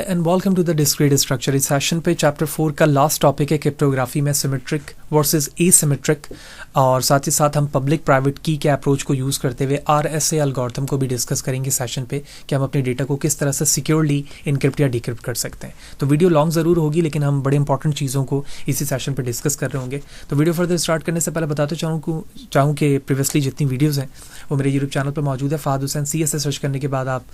And welcome to the discrete structure. इस session पे chapter 4 का लास्ट टॉपिक है क्रिप्टोग्राफी में सिमेट्रिक वर्सेस एसिमेट्रिक, और साथ ही साथ हम पब्लिक प्राइवेट की के अप्रोच को यूज़ करते हुए RSA एल्गोरिथम को भी डिस्कस करेंगे सेशन पे कि हम अपने डेटा को किस तरह से सिक्योरली इनक्रिप्ट या डिक्रिप्ट कर सकते हैं। तो वीडियो लॉन्ग ज़रूर होगी, लेकिन हम बड़े इंपॉर्टेंट चीज़ों को इसी सेशन पर डिस्कस कर रहे होंगे। तो वीडियो फर्दर स्टार्ट करने से पहले बताते चाहूँ कि प्रीवियसली जितनी वीडियोज़ हैं वो मेरे यूट्यूब चैनल पर मौजूद है। फ़ाद हुसैन CSS सर्च करने के बाद आप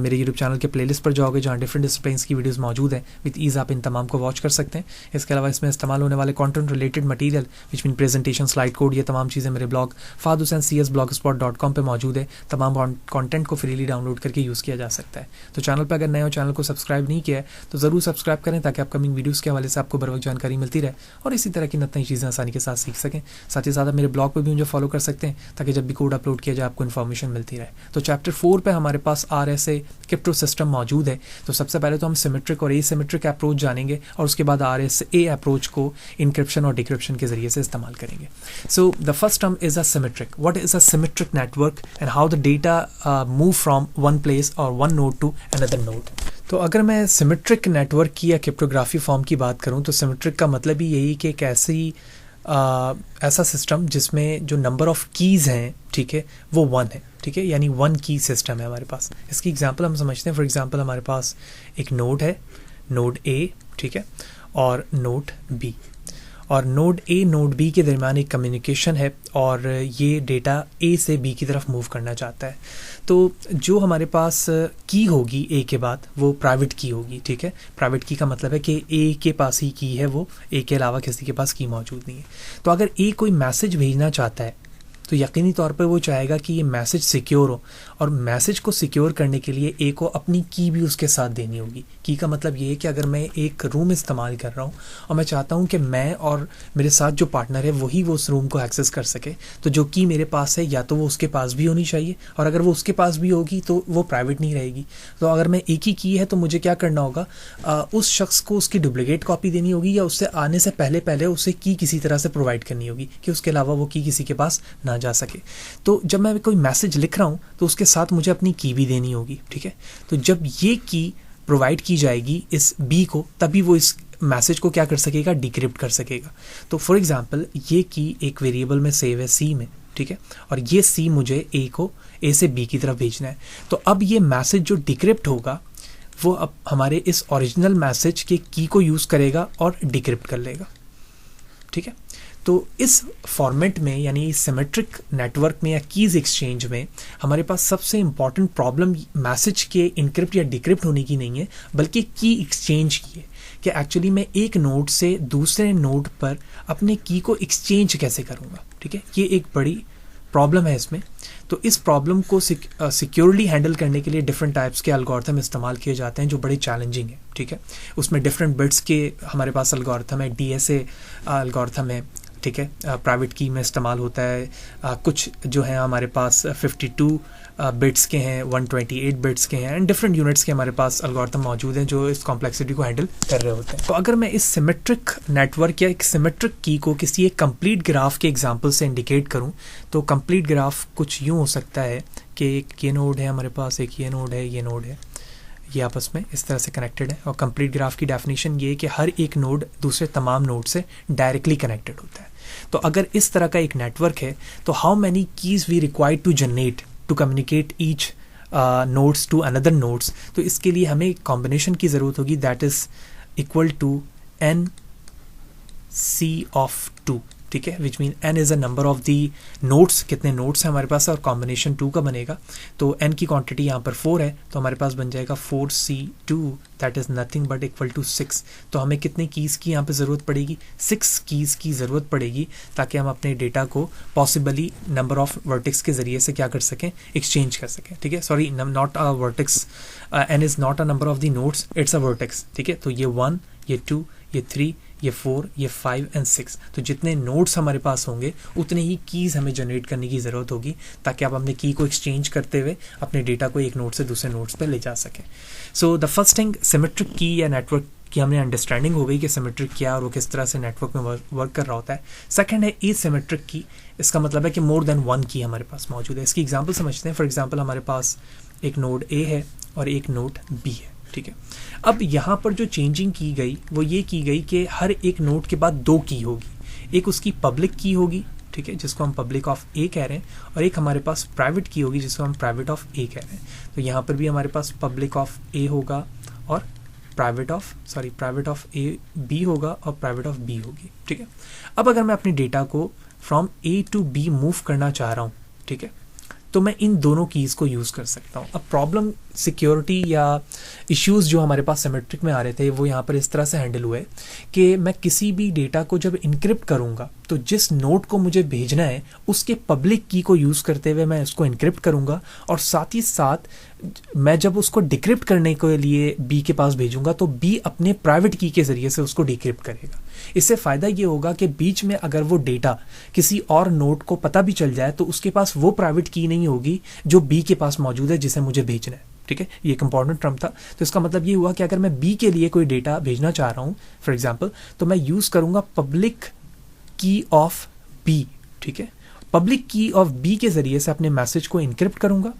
मेरे यूट्यूब चैनल के प्लेलिस्ट पर जाओगे जहाँ डिफरेंट डिसिप्लिन्स की वीडियोस मौजूद हैं। विद ईज़ आप इन तमाम को वॉच कर सकते हैं। इसके अलावा इसमें इस्तेमाल होने वाले content related material which mean presentation, slide code, ये तमाम चीज़ें मेरे ब्लॉग fadhusaincs.blogspot.com पे मौजूद है। तमाम कंटेंट को फ्रीली डाउनलोड करके यूज़ किया जा सकता है। तो चैनल पर अगर नए हो, चैनल को सब्सक्राइब नहीं किया है तो ज़रूर सब्सक्राइब करें ताकि अपकमिंग वीडियोज़ के हवाले से आपको बर वक्त जानकारी मिलती रहे और इसी तरह की नई चीज़ें आसानी के साथ सीख सकें। साथ ही साथ आप मेरे ब्लॉग पर भी मुझे फॉलो कर सकते हैं ताकि जब भी कोड अपलोड किया जाए आपको इन्फॉर्मेशन मिलती रहे। तो चैप्टर 4 पे हमारे पास RSA क्रिप्टो सिस्टम मौजूद है। तो सबसे पहले तो हम सिमेट्रिक और एसिमेट्रिक अप्रोच जानेंगे और उसके बाद RSA अप्रोच को इनक्रिप्शन और डिक्रिप्शन के जरिए से इस्तेमाल करेंगे। So the first term is a symmetric. What is a symmetric network and how the data move from one place or one node to another node. तो अगर मैं सिमेट्रिक नेटवर्क की या क्रिप्टोग्राफी फॉर्म की बात करूं तो सिमेट्रिक का मतलब ही यही कि एक ऐसा सिस्टम जिसमें जो नंबर ऑफ कीज़ हैं, ठीक है, वो 1 है, ठीक है, यानी 1 की सिस्टम है हमारे पास। इसकी एग्जांपल हम समझते हैं। फॉर एग्जांपल हमारे पास एक नोड है, नोड A, ठीक है, और नोड B, और नोड A नोड B के दरमियान एक कम्युनिकेशन है और ये डेटा A से B की तरफ मूव करना चाहता है। तो जो हमारे पास की होगी A के बाद वो प्राइवेट की होगी, ठीक है। प्राइवेट की का मतलब है कि A के पास ही की है, वो A के अलावा किसी के पास की मौजूद नहीं है। तो अगर A कोई मैसेज भेजना चाहता है तो यकीनी तौर पर वो चाहेगा कि ये मैसेज सिक्योर हो, और मैसेज को सिक्योर करने के लिए A को अपनी की भी उसके साथ देनी होगी। की का मतलब ये है कि अगर मैं एक रूम इस्तेमाल कर रहा हूँ और मैं चाहता हूँ कि मैं और मेरे साथ जो पार्टनर है वही वो उस रूम को एक्सेस कर सके, तो जो की मेरे पास है या तो वो उसके पास भी होनी चाहिए, और अगर वो उसके पास भी होगी तो वो प्राइवेट नहीं रहेगी। तो अगर मैं एक ही की है तो मुझे क्या करना होगा, उस शख्स को उसकी डुप्लीकेट कॉपी देनी होगी या उससे आने से पहले उसे की किसी तरह से प्रोवाइड करनी होगी कि उसके अलावा वो की किसी के पास ना जा सके। तो जब मैं कोई मैसेज लिख रहा हूँ तो उसके साथ मुझे अपनी की भी देनी होगी, ठीक है। तो जब ये की प्रोवाइड की जाएगी इस B को, तभी वो इस मैसेज को क्या कर सकेगा, डिक्रिप्ट कर सकेगा। तो फॉर एग्जांपल ये की एक वेरिएबल में सेव है C में, ठीक है, और ये C मुझे A से B की तरफ भेजना है। तो अब ये मैसेज जो डिक्रिप्ट होगा वो अब हमारे इस ओरिजिनल मैसेज के की को यूज़ करेगा और डिक्रिप्ट कर लेगा, ठीक है। तो इस फॉर्मेट में यानी सिमेट्रिक नेटवर्क में या कीज़ एक्सचेंज में हमारे पास सबसे इम्पॉर्टेंट प्रॉब्लम मैसेज के इनक्रिप्ट या डिक्रिप्ट होने की नहीं है, बल्कि की एक्सचेंज की है कि एक्चुअली मैं एक नोड से दूसरे नोड पर अपने की को एक्सचेंज कैसे करूँगा, ठीक है। ये एक बड़ी प्रॉब्लम है इसमें। तो इस प्रॉब्लम को सिक्योरली हैंडल करने के लिए डिफरेंट टाइप्स के एल्गोरिथम इस्तेमाल किए जाते हैं जो बड़े चैलेंजिंग हैं, ठीक है। उसमें डिफरेंट बिट्स के हमारे पास एल्गोरिथम है, DSA एल्गोरिथम है, ठीक है, प्राइवेट की में इस्तेमाल होता है। कुछ जो है हमारे पास 52 बिट्स के हैं, 128 बिट्स के हैं, एंड डिफरेंट यूनिट्स के हमारे पास एल्गोरिथम मौजूद हैं जो इस कॉम्प्लेक्सिटी को हैंडल कर रहे होते हैं। तो अगर मैं इस सिमेट्रिक नेटवर्क या एक सिमेट्रिक की को किसी एक कंप्लीट ग्राफ के एग्जांपल से इंडिकेट करूं तो कंप्लीट ग्राफ कुछ यूं हो सकता है कि एक ये नोड है हमारे पास, एक ये नोड है, ये नोड है, ये आपस में इस तरह से कनेक्टेड है। और कंप्लीट ग्राफ की डेफिनेशन ये है कि हर एक नोड दूसरे तमाम नोड से डायरेक्टली कनेक्टेड होता है। तो अगर इस तरह का एक नेटवर्क है तो how many keys we required to generate to communicate each nodes to another nodes. तो इसके लिए हमें एक कॉम्बिनेशन की ज़रूरत होगी that is equal to NC(2), ठीक है, which mean n is a number of the nodes, कितने नोड्स हैं हमारे पास, और कॉम्बिनेशन 2 का बनेगा। तो n की क्वांटिटी यहाँ पर 4 है तो हमारे पास बन जाएगा 4C2 that is nothing but equal to 6। तो हमें कितने कीज़ की यहाँ पे ज़रूरत पड़ेगी, 6 कीज़ की ज़रूरत पड़ेगी ताकि हम अपने डेटा को पॉसिबली नंबर ऑफ वर्टेक्स के ज़रिए से क्या कर सकें, एक्सचेंज कर सकें, ठीक है। Sorry, not a vertex, n is not a number of the nodes, it's a vertex, ठीक है। तो ये 1, ये 2, ये 3, ये 4, ये 5 एंड 6। तो जितने नोड्स हमारे पास होंगे उतने ही कीज़ हमें जनरेट करने की ज़रूरत होगी ताकि आप अपने की को एक्सचेंज करते हुए अपने डेटा को एक नोड से दूसरे नोड्स पर ले जा सकें। सो द फर्स्ट थिंग, सिमेट्रिक की या नेटवर्क की हमें अंडरस्टैंडिंग हो गई कि सिमेट्रिक क्या और वो किस तरह से नेटवर्क में वर्क कर रहा होता है। सेकंड है एसिमेट्रिक की। इसका मतलब है कि मोर देन 1 की हमारे पास मौजूद है। इसकी एग्जांपल समझते हैं। फॉर एग्जांपल हमारे पास एक नोड A है और एक नोड B है। ठीक है। अब यहाँ पर जो चेंजिंग की गई वो ये की गई कि हर एक नोड के बाद दो की होगी, एक उसकी पब्लिक की होगी, ठीक है, जिसको हम पब्लिक ऑफ ए कह रहे हैं, और एक हमारे पास प्राइवेट की होगी जिसको हम प्राइवेट ऑफ ए कह रहे हैं। तो यहाँ पर भी हमारे पास पब्लिक ऑफ ए होगा और प्राइवेट ऑफ ए बी होगा और प्राइवेट ऑफ बी होगी, ठीक है। अब अगर मैं अपने डेटा को from A to B move करना चाह रहा हूँ, ठीक है, तो मैं इन दोनों कीज़ को यूज़ कर सकता हूँ। अब प्रॉब्लम सिक्योरिटी या इश्यूज़ जो हमारे पास सिमेट्रिक में आ रहे थे वो यहाँ पर इस तरह से हैंडल हुए कि मैं किसी भी डेटा को जब इनक्रिप्ट करूँगा तो जिस नोड को मुझे भेजना है उसके पब्लिक की को यूज़ करते हुए मैं उसको इनक्रिप्ट करूँगा, और साथ ही साथ मैं जब उसको डिक्रिप्ट करने के लिए बी के पास भेजूंगा तो बी अपने प्राइवेट की के ज़रिए से उसको डिक्रिप्ट करेगा। इससे फ़ायदा ये होगा कि बीच में अगर वो डेटा किसी और नोड को पता भी चल जाए तो उसके पास वो प्राइवेट की नहीं होगी जो बी के पास मौजूद है जिसे मुझे भेजना है, ठीक है। ये एक इंपॉर्टेंट टर्म था। तो इसका मतलब ये हुआ कि अगर मैं बी के लिए कोई डेटा भेजना चाह रहा हूँ फॉर एग्जाम्पल, तो मैं यूज़ करूँगा पब्लिक की ऑफ बी, ठीक है। पब्लिक की ऑफ बी के ज़रिए से अपने मैसेज को इनक्रिप्ट करूँगा,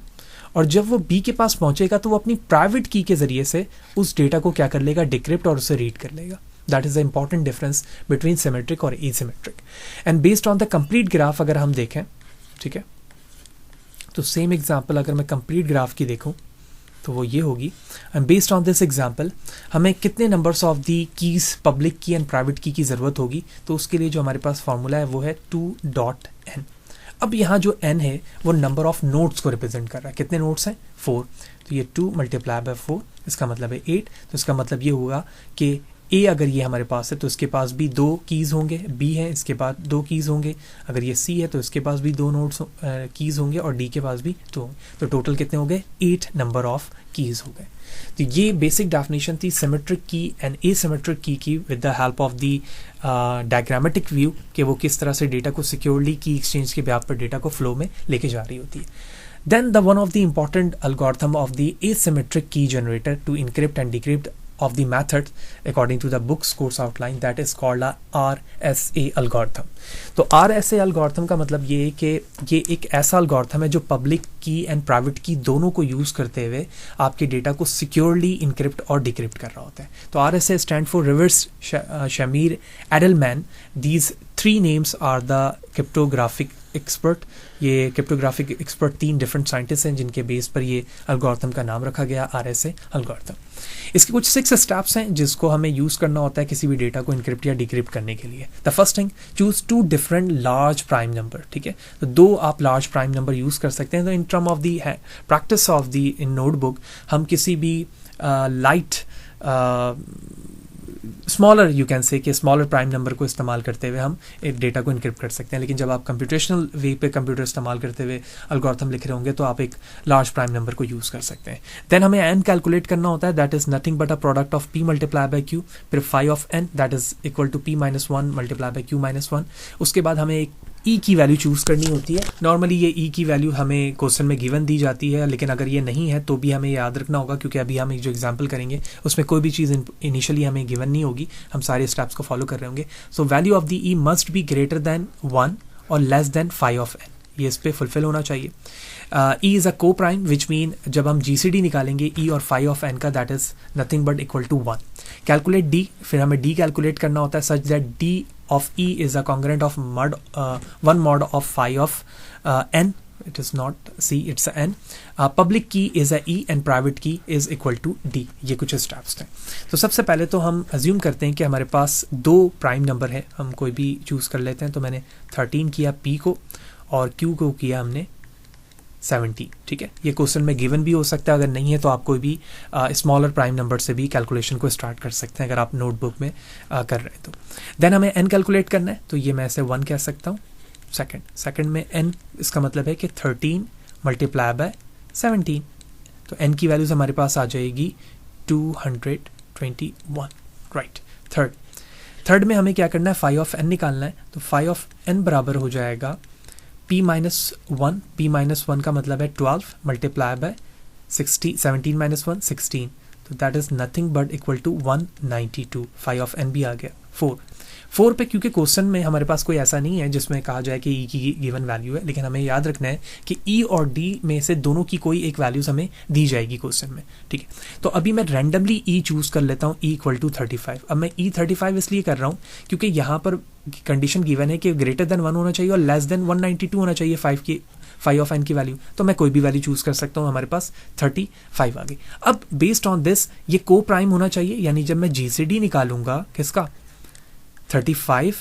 और जब वो बी के पास पहुंचेगा तो वो अपनी प्राइवेट की के जरिए से उस डेटा को क्या कर लेगा, डिक्रिप्ट, और उसे रीड कर लेगा। That is the important difference between symmetric और asymmetric. And based on the complete graph अगर हम देखें, ठीक है, तो सेम एग्जांपल अगर मैं कंप्लीट ग्राफ की देखूं तो वो ये होगी। And based on this example हमें कितने numbers of the keys public की एंड प्राइवेट की ज़रूरत होगी, तो उसके लिए जो हमारे पास फॉर्मूला है वो है 2.n। अब यहाँ जो n है वो नंबर ऑफ नोड्स को रिप्रेजेंट कर रहा है। कितने नोड्स हैं? 4। तो ये 2 मल्टीप्लाई बाय 4, इसका मतलब है 8। तो इसका मतलब ये होगा कि ए अगर ये हमारे पास है तो इसके पास भी 2 कीज़ होंगे, बी है इसके पास 2 कीज़ होंगे, अगर ये सी है तो इसके पास भी 2 नोड्स कीज़ होंगे, और डी के पास भी 2 होंगे। तो टोटल कितने हो गए? 8 नंबर ऑफ कीज़ हो गए। तो ये बेसिक डेफिनेशन थी सिमेट्रिक की एंड एसिमेट्रिक की with the help of the diagrammatic view, कि वो किस तरह से डेटा को सिक्योरली की एक्सचेंज के ब्याह पर डेटा को फ्लो में लेके जा रही होती है। Then the one of the important algorithm of the asymmetric key generator to encrypt and decrypt of the method according to the book's course outline, that is called a RSA algorithm। तो RSA algorithm का मतलब ये है कि ये एक ऐसा algorithm है जो पब्लिक की एंड प्राइवेट की दोनों को यूज़ करते हुए आपके डेटा को सिक्योरली इनक्रिप्ट और डिक्रिप्ट कर रहा होता है। तो RSA stand for Rivest Shamir Adleman. These 3 names are the cryptographic expert. ये क्रिप्टोग्राफिक एक्सपर्ट 3 डिफरेंट साइंटिस्ट हैं जिनके बेस पर ये एल्गोरिथम का नाम रखा गया RSA एल्गोरिथम। इसके कुछ 6 स्टेप्स हैं जिसको हमें यूज़ करना होता है किसी भी डेटा को इनक्रिप्ट या डिक्रिप्ट करने के लिए। The first thing, choose 2 different large prime number, ठीक है। तो 2 आप लार्ज प्राइम नंबर यूज़ कर सकते हैं। तो in term of the practice of the in notebook हम किसी भी light smaller you can say कि स्मॉलर प्राइम नंबर को इस्तेमाल करते हुए हम एक डेटा को इनक्रिप्ट कर सकते हैं। लेकिन जब आप कंप्यूटेशनल वे पे कंप्यूटर इस्तेमाल करते हुए एल्गोरिथम लिख रहे होंगे तो आप एक लार्ज प्राइम नंबर को यूज़ कर सकते हैं। देन हमें n कैलकुलेट करना होता है, that is nothing but a product of p multiply by q, फिर phi of n that is equal to p minus 1 multiply by q minus 1। उसके बाद हमें एक ई की वैल्यू चूज़ करनी होती है। नॉर्मली ये ई की वैल्यू हमें क्वेश्चन में गिवन दी जाती है, लेकिन अगर ये नहीं है तो भी हमें याद रखना होगा, क्योंकि अभी हम एक जो एग्जांपल करेंगे उसमें कोई भी चीज़ इनिशियली हमें गिवन नहीं होगी, हम सारे स्टेप्स को फॉलो कर रहे होंगे। So value of the E must be greater than 1 और less than phi of n, ये इस पर फुलफिल होना चाहिए। ई इज़ अ को प्राइम विच मीन जब हम GCD निकालेंगे ई और फाई ऑफ n का that is nothing but equal to 1। Calculate D, फिर हमें डी कैलकुलेट करना होता है such that D of E is a congruent of one mod of phi of n. It is not C, it's a n. Public key is a E and private key is equal to D. ये कुछ steps थे। तो सबसे पहले तो हम assume करते हैं कि हमारे पास 2 प्राइम नंबर है, हम कोई भी चूज़ कर लेते हैं। तो मैंने 13 किया P को और Q को किया हमने 70, ठीक है। ये क्वेश्चन में गिवन भी हो सकता है, अगर नहीं है तो आप कोई भी स्मॉलर प्राइम नंबर से भी कैलकुलेशन को स्टार्ट कर सकते हैं अगर आप नोटबुक में कर रहे हैं तो। देन हमें n कैलकुलेट करना है, तो ये मैं ऐसे 1 कह सकता हूँ। सेकंड में n, इसका मतलब है कि 13 मल्टीप्लाई बाय 17। तो n की वैल्यूज हमारे पास आ जाएगी 221, राइट। थर्ड में हमें क्या करना है, फाई ऑफ n निकालना है। तो फाई ऑफ n बराबर हो जाएगा p माइनस 1, p माइनस 1 का मतलब है 12 मल्टीप्लाई बाय 17 माइनस 1 16, तो that is nothing but equal to 192। Phi of n भी आ गया। 4 पे क्योंकि क्वेश्चन में हमारे पास कोई ऐसा नहीं है जिसमें कहा जाए कि ई की गिवन वैल्यू है, लेकिन हमें याद रखना है कि ई और डी में से दोनों की कोई एक वैल्यूज हमें दी जाएगी क्वेश्चन में, ठीक है। तो अभी मैं रैंडमली ई चूज कर लेता हूँ, ई इक्वल टू 35। अब मैं ई 35 इसलिए कर रहा हूँ क्योंकि यहाँ पर कंडीशन गिवन है कि ग्रेटर देन 1 होना चाहिए और लेस देन 192 होना चाहिए 5 ऑफ एन की वैल्यू। तो मैं कोई भी वैल्यू चूज कर सकता हूँ, हमारे पास 35 आ गई। अब बेस्ड ऑन दिस ये को प्राइम होना चाहिए, यानी जब मैं जीसीडी निकालूंगा किसका 35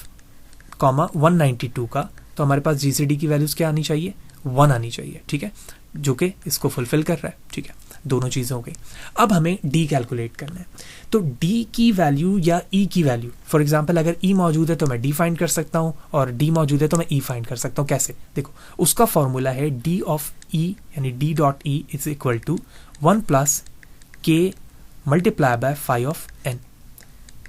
192 का, तो हमारे पास जीसीडी की वैल्यूज क्या आनी चाहिए 1 आनी चाहिए, ठीक है, जो कि इसको फुलफिल कर रहा है, ठीक है। दोनों चीजें हो गई। अब हमें डी कैलकुलेट करना है, तो डी की वैल्यू या ई की वैल्यू, फॉर एग्जांपल अगर ई मौजूद है तो मैं डी फाइंड कर सकता हूं और डी मौजूद है तो मैं ई फाइंड कर सकता हूं। कैसे? देखो, उसका फॉर्मूला है डी ऑफ ई यानी d dot e is equal to 1 plus k multiply by 5 of n,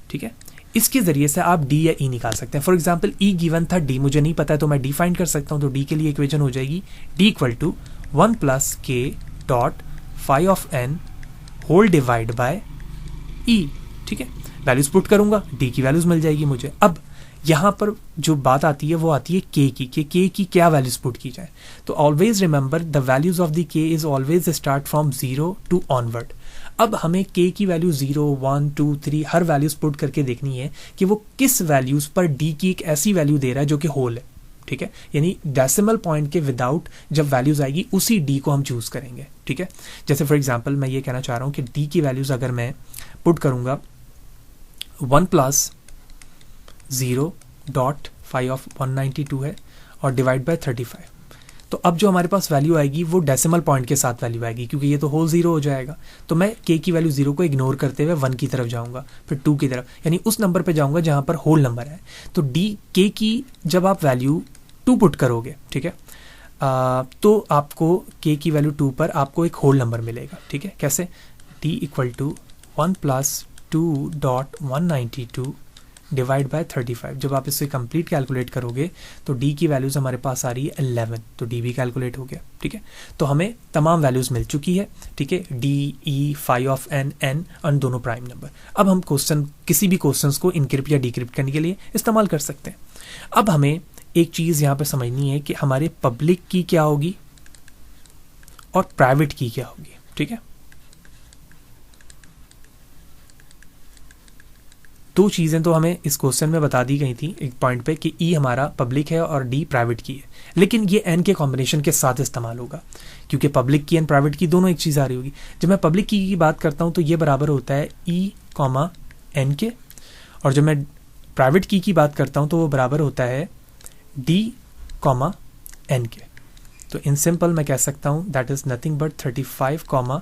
ठीक है। इसके जरिए से आप डी या ई निकाल सकते हैं। फॉर एग्जाम्पल ई गिवन था, डी मुझे नहीं पता है तो मैं डी फाइंड कर सकता हूं। तो डी के लिए इक्वेशन हो जाएगी D equal to 1 plus K dot 5 of N whole divide by E, ठीक है। वैल्यूज पुट करूंगा, डी की वैल्यूज मिल जाएगी मुझे। अब यहां पर जो बात आती है वो आती है के की, कि के की क्या वैल्यूज पुट की जाए। तो always remember the values of the K is always start from 0 to onward. अब हमें के की वैल्यू 0 1 2 3 हर वैल्यूज पुट करके देखनी है कि वो किस वैल्यूज पर डी की एक ऐसी वैल्यू दे रहा है जो कि होल है, ठीक है। यानी डेसिमल पॉइंट के विदाउट जब वैल्यूज आएगी उसी डी को हम चूज करेंगे, ठीक है। जैसे फॉर एग्जांपल मैं ये कहना चाह रहा हूं कि डी की वैल्यूज अगर मैं पुट करूंगा 1 प्लस 0.5 ऑफ 192 है और डिवाइड बाय 35, तो अब जो हमारे पास वैल्यू आएगी वो डेसिमल पॉइंट के साथ वैल्यू आएगी, क्योंकि ये तो होल 0 हो जाएगा। तो मैं के की वैल्यू 0 को इग्नोर करते हुए 1 की तरफ जाऊंगा, फिर 2 की तरफ, यानी उस नंबर पे जाऊंगा जहां पर होल नंबर है। तो डी के की जब आप वैल्यू 2 पुट करोगे, ठीक है, तो आपको के की वैल्यू 2 पर आपको एक होल नंबर मिलेगा, ठीक है। कैसे? डी इक्वल टू 1 प्लस 2.192 डिवाइड बाय 35। जब आप इसे कंप्लीट कैलकुलेट करोगे तो डी की वैल्यूज हमारे पास आ रही है 11, तो डी भी कैलकुलेट हो गया, ठीक है। तो हमें तमाम वैल्यूज मिल चुकी है, ठीक है, d e 5 of n n और दोनों प्राइम नंबर। अब हम क्वेश्चन किसी भी क्वेश्चंस को इनक्रिप्ट या डिक्रिप्ट करने के लिए इस्तेमाल कर सकते हैं। अब हमें एक चीज यहां पर समझनी है कि हमारे पब्लिक की क्या होगी और प्राइवेट की क्या होगी, ठीक है। दो चीजें तो हमें इस क्वेश्चन में बता दी गई थी एक पॉइंट पे कि ई हमारा पब्लिक है और डी प्राइवेट की है, लेकिन ये एन के कॉम्बिनेशन के साथ इस्तेमाल होगा, क्योंकि पब्लिक की एंड प्राइवेट की दोनों एक चीज आ रही होगी। जब मैं पब्लिक की बात करता हूं तो ये बराबर होता है ई कॉमा एन के, और जब मैं प्राइवेट की बात करता हूं तो वो बराबर होता है डी कॉमा एन के। तो इन सिंपल मैं कह सकता हूं that is nothing but 35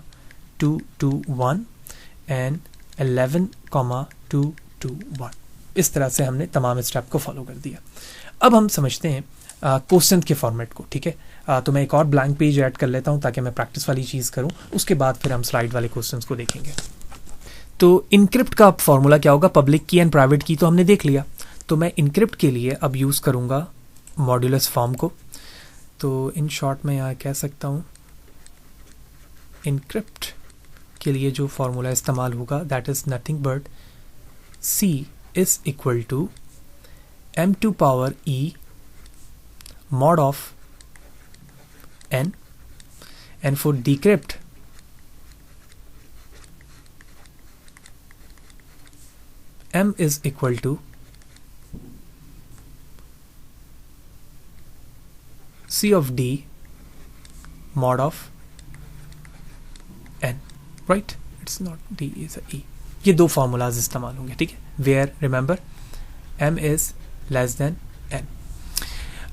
221 and 11 221। इस तरह से हमने तमाम स्टेप को फॉलो कर दिया। अब हम समझते हैं क्वेश्चन के फॉर्मेट को, ठीक है। तो मैं एक और ब्लैंक पेज ऐड कर लेता हूं ताकि मैं प्रैक्टिस वाली चीज करूं, उसके बाद फिर हम स्लाइड वाले क्वेश्चंस को देखेंगे। तो इनक्रिप्ट का फॉर्मूला क्या होगा? पब्लिक की एंड प्राइवेट की तो हमने देख लिया, तो मैं इनक्रिप्ट के लिए अब यूज करूंगा मॉड्यूलस फॉर्म को। तो इन शॉर्ट में यहाँ कह सकता हूं इनक्रिप्ट के लिए जो फॉर्मूला इस्तेमाल होगा that is nothing but C is equal to m to power e mod of n, and for decrypt m is equal to C of d mod of n, right? It's not d, is a e. ये दो formulas इस्तेमाल होंगे, ठीक है। Where remember m is less than n।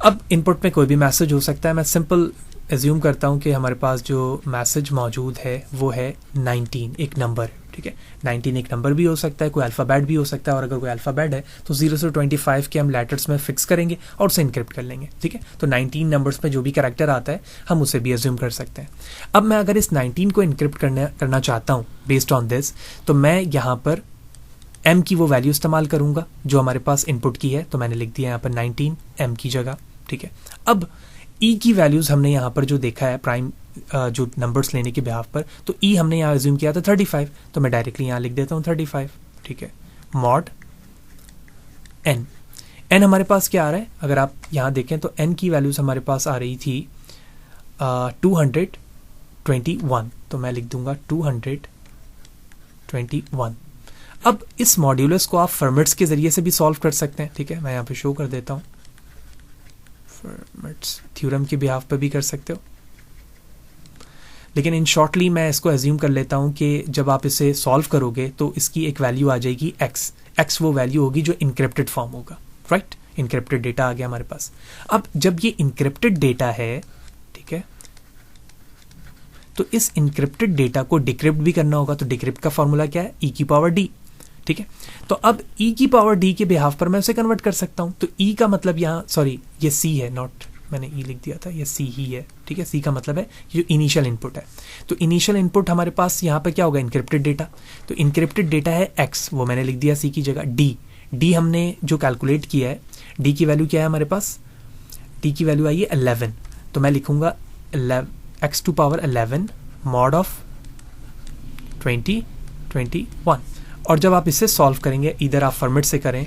अब input में कोई भी मैसेज हो सकता है। मैं सिंपल एज्यूम करता हूं कि हमारे पास जो मैसेज मौजूद है वो है 19, एक नंबर, ठीक है। 19 एक नंबर भी हो सकता है, कोई अल्फ़ाबेट भी हो सकता है, और अगर कोई अल्फ़ाबेट है तो 0 से 25 के हम लेटर्स में फिक्स करेंगे और उसे इनक्रिप्ट कर लेंगे, ठीक है। तो 19 नंबर्स में जो भी कैरेक्टर आता है हम उसे भी एज्यूम कर सकते हैं। अब मैं अगर इस 19 को इनक्रिप्ट करना चाहता हूँ बेस्ड ऑन दिस, तो मैं यहाँ पर m की वो वैल्यू इस्तेमाल करूंगा जो हमारे पास इनपुट की है। तो मैंने लिख दिया यहाँ पर 19 m की जगह, ठीक है। अब e की वैल्यूज हमने यहाँ पर जो देखा है प्राइम जो नंबर्स लेने के बिहाफ पर, तो e हमने यहाँ एज्यूम किया था 35, तो मैं डायरेक्टली यहाँ लिख देता हूँ 35, ठीक है। मॉड एन हमारे पास क्या आ रहा है, अगर आप यहाँ देखें तो एन की वैल्यूज हमारे पास आ रही थी 221, तो मैं लिख दूंगा 221। अब इस मॉड्यूलस को आप फर्मेट्स के जरिए से भी सॉल्व कर सकते हैं, ठीक है, मैं यहाँ पे शो कर देता हूँ। फर्मेट्स थ्योरम के बिहाफ पे भी कर सकते हो, लेकिन इन शॉर्टली मैं इसको एज्यूम कर लेता हूँ कि जब आप इसे सॉल्व करोगे तो इसकी एक वैल्यू आ जाएगी एक्स वो वैल्यू होगी जो इनक्रिप्टेड फॉर्म होगा, राइट। इनक्रिप्टेड डेटा आ गया हमारे पास। अब जब ये इनक्रिप्टेड डेटा है, ठीक है, तो इस इनक्रिप्टेड डेटा को डिक्रिप्ट भी करना होगा, तो डिक्रिप्ट का फॉर्मूला क्या है, ई की पावर डी, ठीक है। तो अब ई की पावर डी के बिहाफ पर मैं उसे कन्वर्ट कर सकता हूं। तो ई का मतलब यहाँ, सॉरी ये सी है, नॉट, मैंने ई लिख दिया था, ये सी ही है, ठीक है। सी का मतलब है जो इनिशियल इनपुट है। तो इनिशियल इनपुट हमारे पास यहाँ पे क्या होगा, इनक्रिप्टेड डेटा। तो इनक्रिप्टेड डेटा है एक्स, वो मैंने लिख दिया सी की जगह। डी हमने जो कैलकुलेट किया है, डी की वैल्यू क्या है हमारे पास, डी की वैल्यू आई है 11, तो मैं लिखूंगा x to power 11 mod of 2021। और जब आप इसे सॉल्व करेंगे, इधर आप फॉर्मेट से करें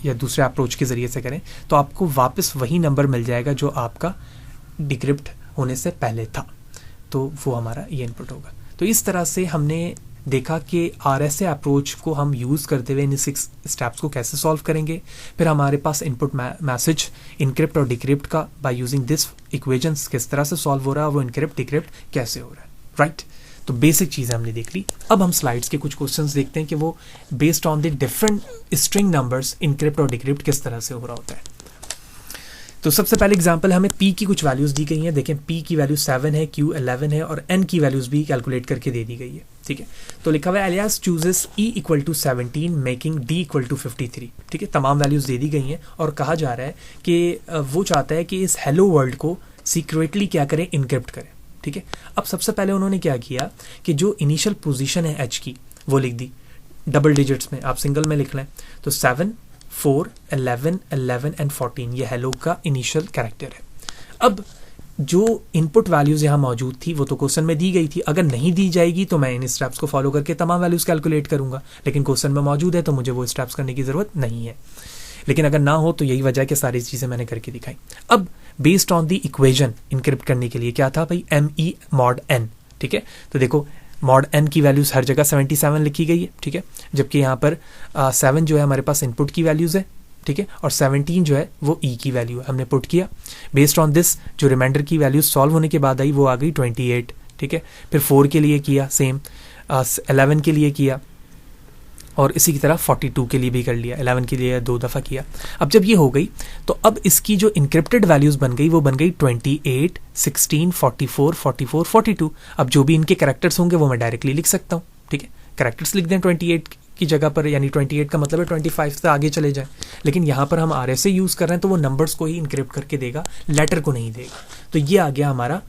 या दूसरे अप्रोच के जरिए से करें, तो आपको वापस वही नंबर मिल जाएगा जो आपका डिक्रिप्ट होने से पहले था। तो वो हमारा ये इनपुट होगा। तो इस तरह से हमने देखा कि RSA अप्रोच को हम यूज़ करते हुए इन 6 स्टेप्स को कैसे सॉल्व करेंगे। फिर हमारे पास इनपुट मैसेज इनक्रिप्ट और डिक्रिप्ट का बाय यूजिंग दिस इक्वेशंस किस तरह से सॉल्व हो रहा है, वो इनक्रिप्ट डिक्रिप्ट कैसे हो रहा है, राइट। तो बेसिक चीज़ें हमने देख ली। अब हम स्लाइड्स के कुछ क्वेश्चंस देखते हैं कि वो based on the different string numbers encrypt और डिक्रिप्ट किस तरह से हो रहा होता है। तो सबसे पहले एग्जांपल, हमें p की कुछ वैल्यूज दी गई हैं। देखें p की वैल्यू 7 है, q 11 है और n की वैल्यूज भी कैलकुलेट करके दे दी गई है, ठीक है। तो लिखा हुआ है Alice chooses e equal to 17 making d equal to 53, ठीक है। तमाम वैल्यूज दे दी गई हैं और कहा जा रहा है कि वो चाहता है कि इस हेलो वर्ल्ड को सीक्रेटली क्या करें, इनक्रिप्ट करें, ठीक है। अब सबसे पहले उन्होंने क्या किया कि जो इनिशियल पोजीशन है h की वो लिख दी डबल डिजिट्स में, आप सिंगल में लिख लें। तो 7, 4, 11, 11 एंड 14 ये हेलो का इनिशियल कैरेक्टर है। अब जो इनपुट वैल्यूज यहाँ मौजूद थी वो तो क्वेश्चन में दी गई थी, अगर नहीं दी जाएगी तो मैं इन स्टेप्स को फॉलो करके तमाम वैल्यूज कैलकुलेट करूंगा, लेकिन क्वेश्चन में मौजूद है तो मुझे वो स्टेप्स करने की जरूरत नहीं है। लेकिन अगर ना हो तो यही वजह है कि सारी चीज़ें मैंने करके दिखाई। अब based on the equation encrypt करने के लिए क्या था भाई, ME mod n, ठीक है। तो देखो mod n की वैल्यूज हर जगह 77 लिखी गई है, ठीक है, जबकि यहाँ पर 7 जो है हमारे पास इनपुट की वैल्यूज है, ठीक है, और 17 जो है वो ई की वैल्यू है, हमने पुट किया। बेस्ड ऑन दिस जो रिमाइंडर की वैल्यूज सॉल्व होने के बाद आई वो आ गई 28, ठीक है। फिर 4 के लिए किया सेम, 11 के लिए किया और इसी की तरह 42 के लिए भी कर लिया, 11 के लिए 2 दफ़ा किया। अब जब ये हो गई तो अब इसकी जो इनक्रिप्टेड वैल्यूज़ बन गई वो बन गई 28, 16, 44, 44, 42। अब जो भी इनके कैरेक्टर्स होंगे वो मैं डायरेक्टली लिख सकता हूँ, ठीक है। कैरेक्टर्स लिख दें 28 की जगह पर, यानी 28 का मतलब है 25 से आगे चले जाएं। लेकिन यहाँ पर हम RSA यूज़ कर रहे हैं तो वो नंबर्स को ही इनक्रिप्ट करके देगा, लेटर को नहीं देगा। तो ये आ गया हमारा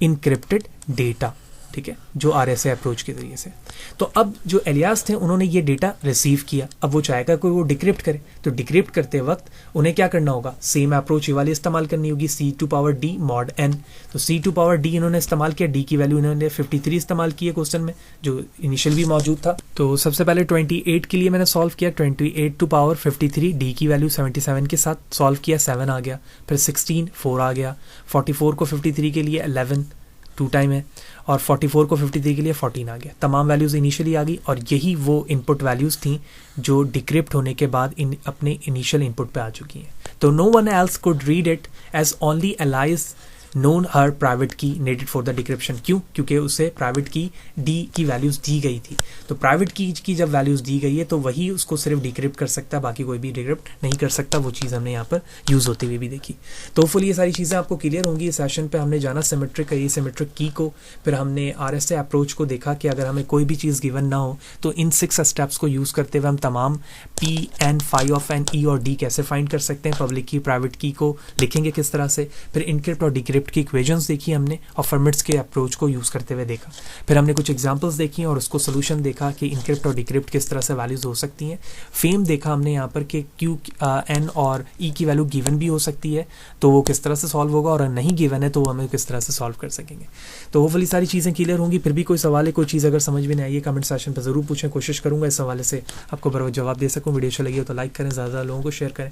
इनक्रिप्टेड डेटा, ठीक है, जो RSA अप्रोच के जरिए से। तो अब जो एलियास थे उन्होंने ये डेटा रिसीव किया, अब वो चाहेगा कोई वो डिक्रिप्ट करे, तो डिक्रिप्ट करते वक्त उन्हें क्या करना होगा, सेम अप्रोच ये वाली इस्तेमाल करनी होगी, C⁴D mod n। तो C⁴D इन्होंने इस्तेमाल किया, D की वैल्यू इन्होंने 53 इस्तेमाल की है क्वेश्चन में जो इनिशियल भी मौजूद था। तो सबसे पहले 28 के लिए मैंने सॉल्व किया, 28⁵ D की वैल्यू 77 के साथ सॉल्व किया, 7 आ गया। फिर 16 4 आ गया, 44 को 53 के लिए 11 2 टाइम है, और 44 को 53 के लिए 14 आ गया। तमाम वैल्यूज़ इनिशियली आ गई और यही वो इनपुट वैल्यूज़ थी जो डिक्रिप्ट होने के बाद अपने इनिशियल इनपुट पे आ चुकी हैं। तो no one else could read it as only Alice known her private key needed for the decryption. क्यों? क्योंकि उसे प्राइवेट की डी की वैल्यूज़ दी गई थी। तो प्राइवेट की जब वैल्यूज़ दी गई है तो वही उसको सिर्फ डिक्रिप्ट कर सकता है, बाकी कोई भी डिक्रिप्ट नहीं कर सकता। वो चीज़ हमने यहाँ पर यूज़ होते हुए भी देखी। तो होपफुली ये सारी चीज़ें आपको क्लियर होंगी। इस सेशन पे हमने जाना सिमेट्रिक ये सिमेट्रिक की को, फिर हमने RSA अप्रोच को देखा कि अगर हमें कोई भी चीज़ गिवन ना हो तो इन 6 स्टेप्स को यूज़ करते हुए हम तमाम P, N, Phi of N, E और D कैसे फाइंड कर सकते हैं। पब्लिक की प्राइवेट की को लिखेंगे किस तरह से, फिर इनक्रिप्ट और डिक्रिप्ट डिक्रिप्ट की इक्वेशंस देखी हमने और फर्मिट्स के अप्रोच को यूज़ करते हुए देखा। फिर हमने कुछ एग्जांपल्स देखी और उसको सोल्यूशन देखा कि इनक्रिप्ट और डिक्रिप्ट किस तरह से वैल्यूज़ हो सकती हैं। फेम देखा हमने यहाँ पर कि क्यू एन और ई की वैल्यू गिवन भी हो सकती है, तो वो किस तरह से सॉल्व होगा, और नहीं गिवन है तो हमें किस तरह से सॉल्व कर सकेंगे। तो होपफुली सारी चीज़ें क्लियर होंगी। फिर भी कोई सवाल है, कोई चीज़ अगर समझ में नहीं आई है, कमेंट सेक्शन पर ज़रूर पूछें, कोशिश करूँगा इस हवाले से आपको बराबर जवाब दे सकूँ। वीडियो अच्छा लगी हो तो लाइक करें, ज़्यादा लोगों को शेयर करें।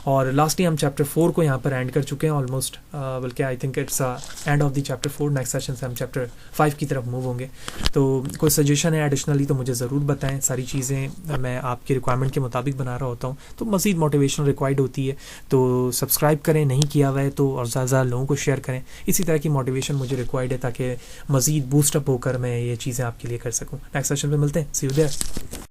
और लास्टली हम चैप्टर 4 को यहाँ पर एंड कर चुके हैं ऑलमोस्ट, बल्कि I think it's end of the chapter 4। Next session से हम चैप्टर 5 की तरफ मूव होंगे। तो कोई सजेशन है एडिशनली तो मुझे ज़रूर बताएं। सारी चीज़ें मैं आपकी रिक्वायरमेंट के मुताबिक बना रहा होता हूँ, तो मज़ीद मोटिवेशन रिक्वायर्ड होती है। तो सब्सक्राइब करें, नहीं किया हुआ है तो, और ज़्यादा लोगों को शेयर करें। इसी तरह की मोटिवेशन मुझे रिक्वायर्ड है ताकि मज़ीद बूस्टअप होकर मैं ये चीज़ें आपके लिए कर सकूँ। नेक्स्ट सेशन पे मिलते हैं। सी यू देयर।